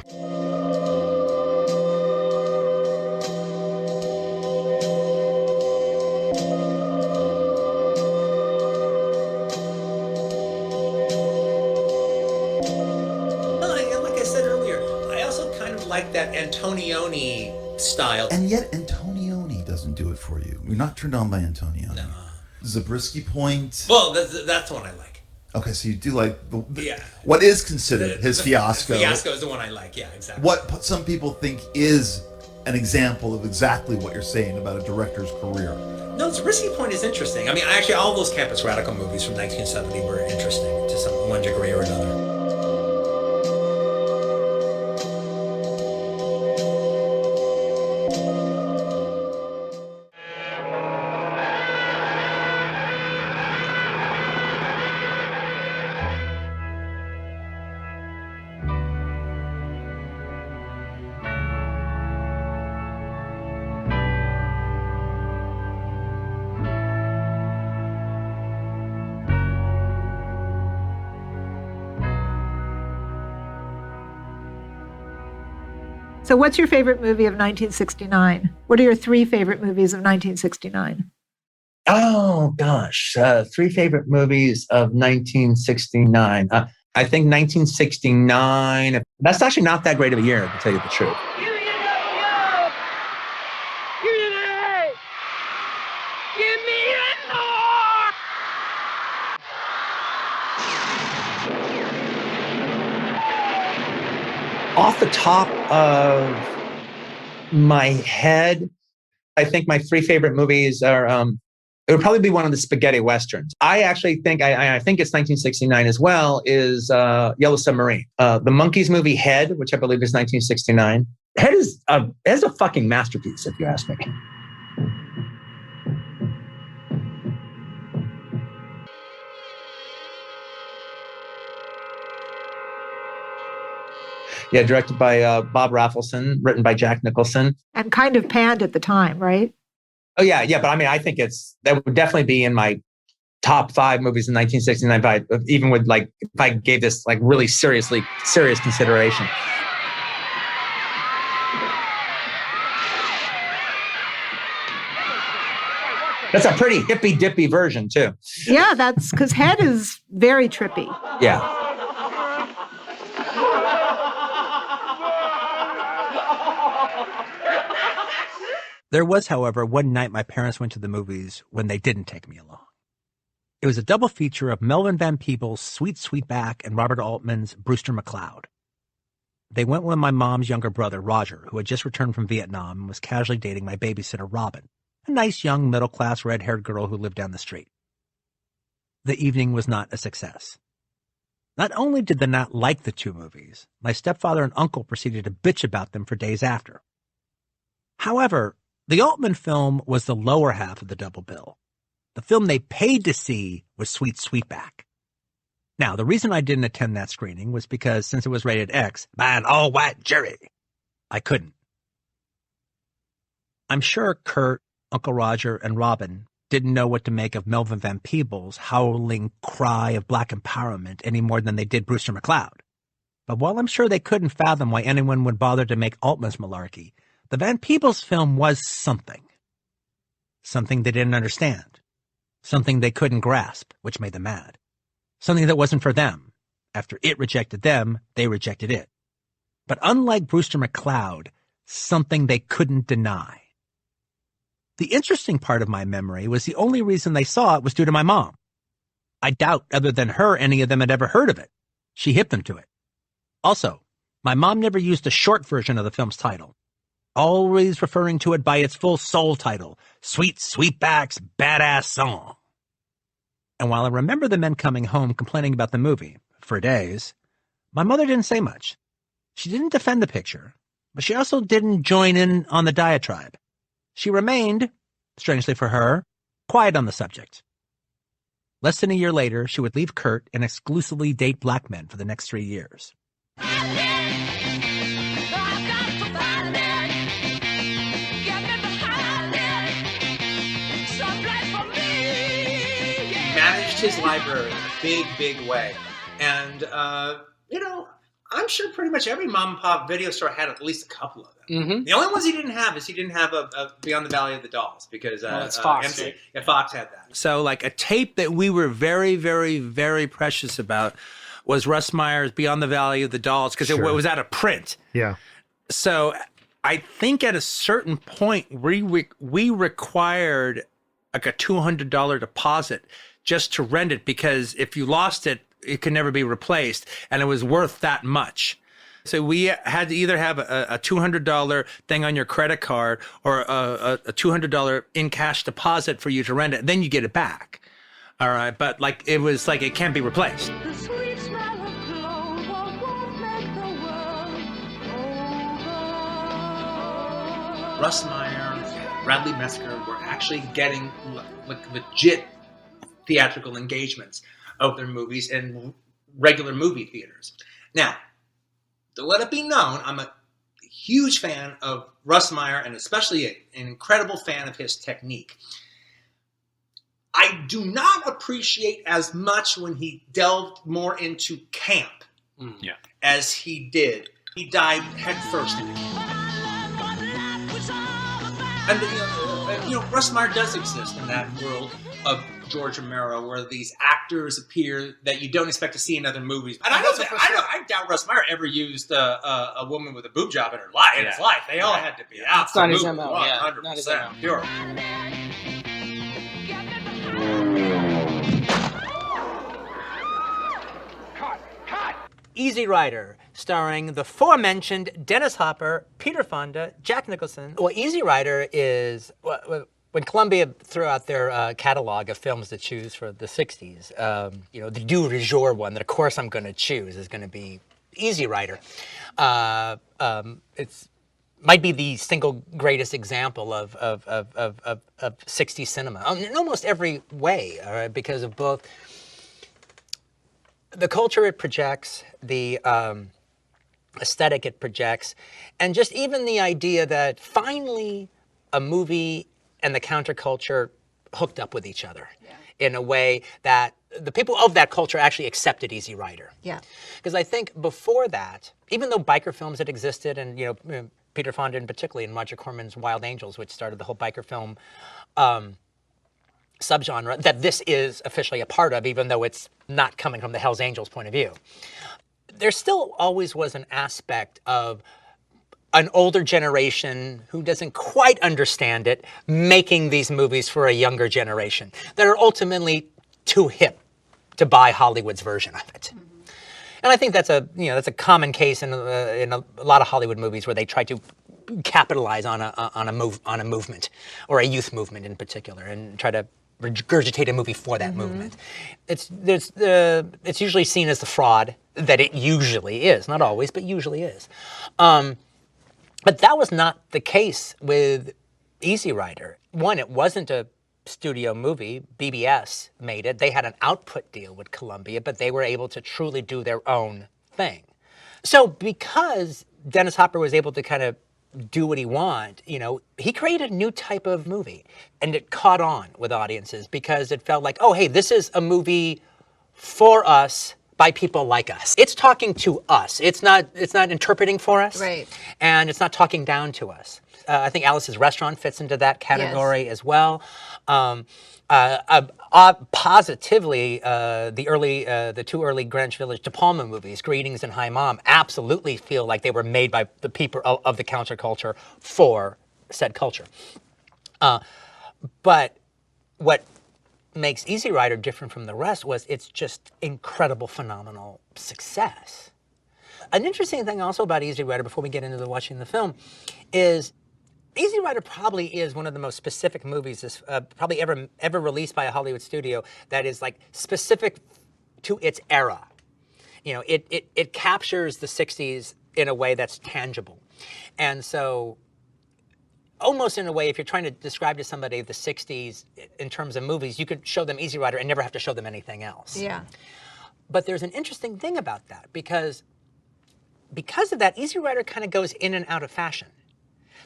Like I said earlier, I also kind of like that Antonioni style. And yet Antonioni doesn't do it for you. You're not turned on by Antonioni. No. Zabriskie Point. Well, that's the one I like. Okay, so you do like what is considered his fiasco. Fiasco is the one I like, yeah, exactly. What some people think is an example of exactly what you're saying about a director's career. No, Zabriskie Point is interesting. I mean, actually, all those Campus Radical movies from 1970 were interesting to one degree or another. So what's your favorite movie of 1969? What are your three favorite movies of 1969? Oh, gosh. Three favorite movies of 1969. I think 1969, that's actually not that great of a year, to tell you the truth. Off the top of my head, I think my three favorite movies are, it would probably be one of the spaghetti westerns. I actually think, I think it's 1969 as well, is Yellow Submarine. The Monkees movie Head, which I believe is 1969. Head is a fucking masterpiece, if you ask me. Yeah, directed by Bob Rafelson, written by Jack Nicholson. And kind of panned at the time, right? Oh, yeah. But I mean, I think that would definitely be in my top 5 movies in 1969, even with if I gave this really serious consideration. That's a pretty hippy-dippy version, too. Yeah, that's because Head is very trippy. Yeah. There was, however, one night my parents went to the movies when they didn't take me along. It was a double feature of Melvin Van Peebles' Sweetback and Robert Altman's Brewster McCloud. They went with my mom's younger brother, Roger, who had just returned from Vietnam and was casually dating my babysitter, Robin, a nice young middle-class red-haired girl who lived down the street. The evening was not a success. Not only did they not like the two movies, my stepfather and uncle proceeded to bitch about them for days after. However, the Altman film was the lower half of the double bill. The film they paid to see was Sweetback. Now, the reason I didn't attend that screening was because since it was rated X by an all-white jury, I couldn't. I'm sure Kurt, Uncle Roger, and Robin didn't know what to make of Melvin Van Peebles' howling cry of black empowerment any more than they did Brewster McCloud. But while I'm sure they couldn't fathom why anyone would bother to make Altman's malarkey, the Van Peebles film was something. Something they didn't understand. Something they couldn't grasp, which made them mad. Something that wasn't for them. After it rejected them, they rejected it. But unlike Brewster McCloud, something they couldn't deny. The interesting part of my memory was the only reason they saw it was due to my mom. I doubt, other than her, any of them had ever heard of it. She hipped them to it. Also, my mom never used a short version of the film's title, always referring to it by its full soul title, Sweetback's Baadasssss Song. And while I remember the men coming home complaining about the movie for days, my mother didn't say much. She didn't defend the picture, but she also didn't join in on the diatribe. She remained, strangely for her, quiet on the subject. Less than a year later, she would leave Kurt and exclusively date black men for the next 3 years. Managed his library in a big way. And, I'm sure pretty much every mom and pop video store had at least a couple of them. Mm-hmm. The only ones he didn't have is he didn't have a Beyond the Valley of the Dolls because that's Fox. MC, yeah, Fox had that. So like a tape that we were very, very, very precious about was Russ Meyer's Beyond the Valley of the Dolls because it was out of print. Yeah. So I think at a certain point we required like a $200 deposit just to rent it because if you lost it, it could never be replaced, and it was worth that much. So we had to either have a $200 thing on your credit card or a $200 in cash deposit for you to rent it. Then you get it back. All right, but like it was like it can't be replaced. The sweet smell of clover won't make the world over. Russ Meyer, Bradley Metzger were actually getting like legit theatrical engagements of their movies in regular movie theaters. Now, to let it be known, I'm a huge fan of Russ Meyer and especially an incredible fan of his technique. I do not appreciate as much when he delved more into camp as he did. He dive headfirst into camp. And Russ Meyer does exist in that world of George Romero, where these actors appear that you don't expect to see in other movies. And I doubt Russ Meyer ever used a woman with a boob job in her life. In his life, they all had to be out. It's not his MO. 100%. Not his MO. Pure. Easy Rider, starring the aforementioned Dennis Hopper, Peter Fonda, Jack Nicholson. Well, Easy Rider is, when Columbia threw out their catalog of films to choose for the 60s, the du jour one that, of course, I'm going to choose is going to be Easy Rider. It's might be the single greatest example of 60s cinema in almost every way, all right, because of both the culture it projects, the aesthetic it projects, and just even the idea that finally a movie and the counterculture hooked up with each other in a way that the people of that culture actually accepted Easy Rider. Yeah. Because I think before that, even though biker films had existed, and Peter Fonda in particularly, and Roger Corman's Wild Angels, which started the whole biker film subgenre that this is officially a part of, even though it's not coming from the Hells Angels point of view. There still always was an aspect of an older generation who doesn't quite understand it, making these movies for a younger generation that are ultimately too hip to buy Hollywood's version of it. Mm-hmm. And I think that's a common case in a lot of Hollywood movies where they try to capitalize on a movement or a youth movement in particular and try to regurgitate a movie for that movement. It's usually seen as the fraud that it usually is, not always, but usually is. But that was not the case with Easy Rider. One, it wasn't a studio movie. BBS made it. They had an output deal with Columbia, but they were able to truly do their own thing. So because Dennis Hopper was able to kind of do what he wanted, he created a new type of movie, and it caught on with audiences because it felt like, oh, hey, this is a movie for us by people like us. It's talking to us. It's not interpreting for us. Right. And it's not talking down to us. I think Alice's Restaurant fits into that category as well. Positively, the two early Greenwich Village De Palma movies, Greetings and Hi Mom, absolutely feel like they were made by the people of the counterculture for said culture. But what makes Easy Rider different from the rest was it's just incredible, phenomenal success. An interesting thing also about Easy Rider, before we get into watching the film, is Easy Rider probably is one of the most specific movies probably ever released by a Hollywood studio that is like specific to its era. It captures the 60s in a way that's tangible. And so almost in a way, if you're trying to describe to somebody the 60s in terms of movies, you could show them Easy Rider and never have to show them anything else. Yeah. But there's an interesting thing about that because of that, Easy Rider kind of goes in and out of fashion.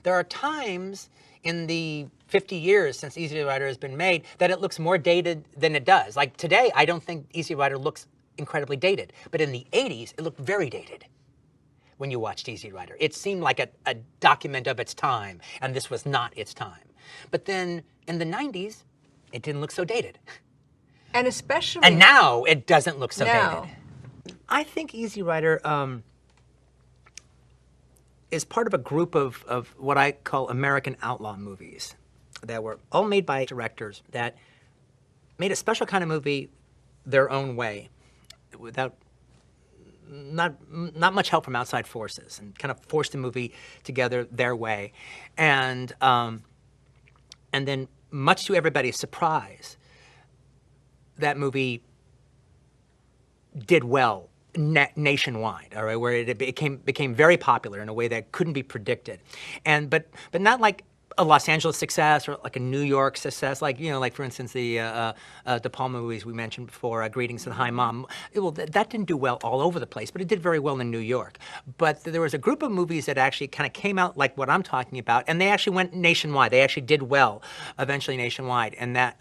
There are times in the 50 years since Easy Rider has been made that it looks more dated than it does. Like today, I don't think Easy Rider looks incredibly dated, but in the 80s, it looked very dated. when you watched Easy Rider. It seemed like a document of its time, and this was not its time. But then in the 90s, it didn't look so dated. And especially... And now it doesn't look so No. dated. I think Easy Rider is part of a group of what I call American outlaw movies that were all made by directors that made a special kind of movie their own way, without not much help from outside forces, and kind of forced the movie together their way. And then, much to everybody's surprise, that movie did well nationwide, all right, where it became very popular in a way that couldn't be predicted, but not like a Los Angeles success or like a New York success, like like for instance the De Palma movies we mentioned before, Greetings to the High Mom. Well, that didn't do well all over the place, but it did very well in New York. But there was a group of movies that actually kind of came out like what I'm talking about, and they actually went nationwide. They actually did well, eventually nationwide, and that.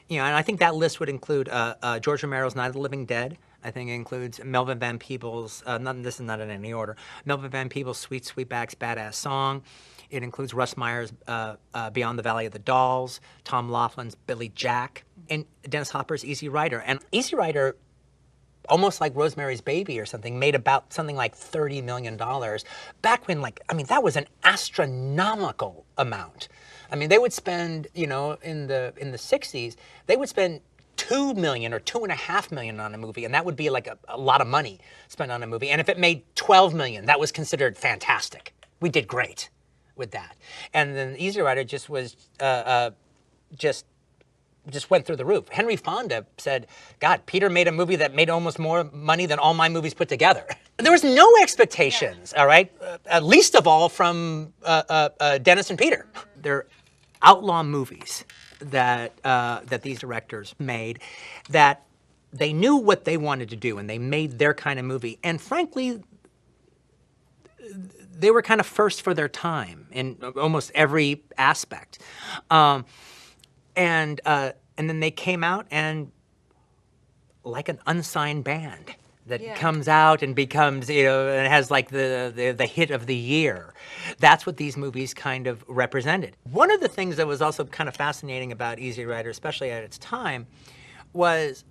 And I think that list would include George Romero's Night of the Living Dead. I think it includes Melvin Van Peebles, this is not in any order, Melvin Van Peebles' Sweetback's Baadasssss Song. It includes Russ Meyer's Beyond the Valley of the Dolls, Tom Laughlin's Billy Jack, and Dennis Hopper's Easy Rider. And Easy Rider, almost like Rosemary's Baby or something, made about something like $30 million back when, that was an astronomical amount. I mean, they would spend, in the 60s, they would spend $2 million or $2.5 million on a movie, and that would be like a lot of money spent on a movie. And if it made $12 million, that was considered fantastic. We did great with that. And then Easy Rider just was just went through the roof. Henry Fonda said, God, Peter made a movie that made almost more money than all my movies put together. There was no expectations, all right? Least of all from Dennis and Peter. They're outlaw movies that these directors made, that they knew what they wanted to do, and they made their kind of movie. And frankly, they were kind of first for their time in almost every aspect. And then they came out and, like an unsigned band that comes out and becomes, and has like the hit of the year. That's what these movies kind of represented. One of the things that was also kind of fascinating about Easy Rider, especially at its time, was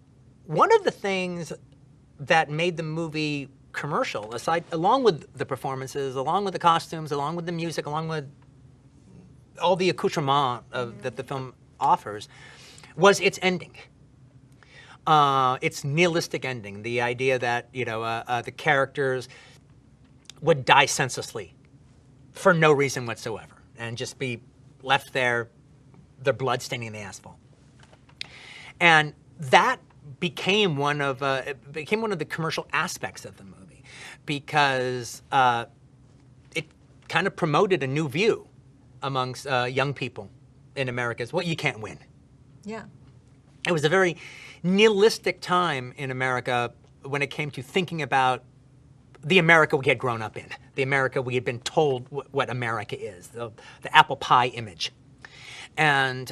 one of the things that made the movie commercial, along with the performances, along with the costumes, along with the music, along with all the accoutrement that the film offers, was its ending. Its nihilistic ending, the idea that the characters would die senselessly for no reason whatsoever, and just be left there, their blood staining the asphalt. And that became one of the commercial aspects of the movie, because it kind of promoted a new view amongst young people in America. Is, well, you can't win. Yeah. It was a very nihilistic time in America when it came to thinking about the America we had grown up in, the America we had been told what America is, the apple pie image. And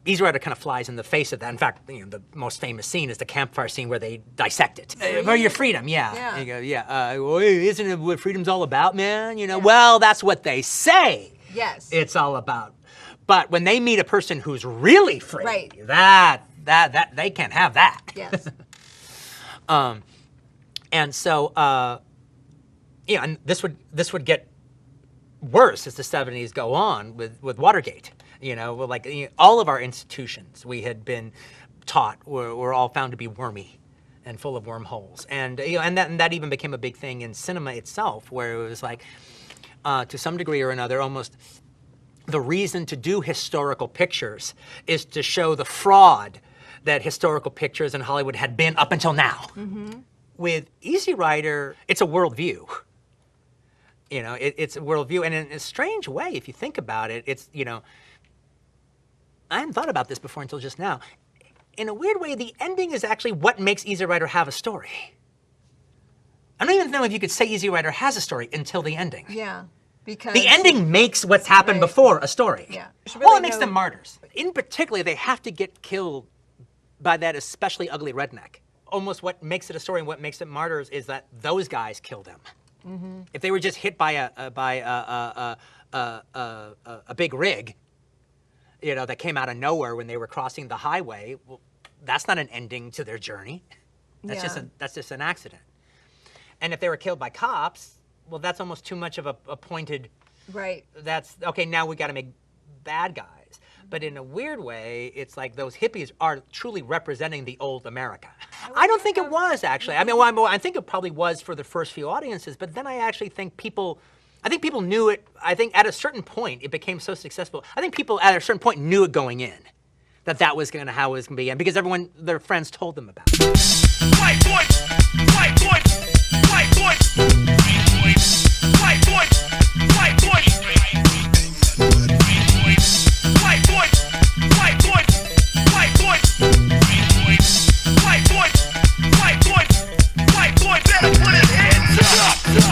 Easy Rider kind of flies in the face of that. In fact, the most famous scene is the campfire scene where they dissect it. For your freedom, yeah. You go, well, isn't it what freedom's all about, man? Well, that's what they say. Yes. It's all about. But when they meet a person who's really free, right. that they can't have that. Yes. And so, and this would get worse as the 70s go on with Watergate. All of our institutions we had been taught were all found to be wormy and full of wormholes, and that even became a big thing in cinema itself, where it was like, to some degree or another, almost the reason to do historical pictures is to show the fraud that historical pictures in Hollywood had been up until now. Mm-hmm. With Easy Rider, it's a worldview. It's a worldview, and in a strange way, if you think about it, it's, I hadn't thought about this before until just now. In a weird way, the ending is actually what makes Easy Rider have a story. I don't even know if you could say Easy Rider has a story until the ending. Yeah. Because the ending makes what's happened before a story. Yeah. Well, it makes them martyrs. In particular, they have to get killed by that especially ugly redneck. Almost what makes it a story and what makes it martyrs is that those guys kill them. If they were just hit by a big rig, that came out of nowhere when they were crossing the highway, well, that's not an ending to their journey. That's just an accident. And if they were killed by cops, well, that's almost too much of a pointed. Right. That's okay. Now we got to make bad guys. But in a weird way, it's like those hippies are truly representing the old America. I don't think it was actually. I mean, I think it probably was for the first few audiences. But then I actually think people knew it. I think at a certain point it became so successful. I think people at a certain point knew it going in, that was going to how it was going to be, and because their friends told them about it. White boys, white boys, white boys.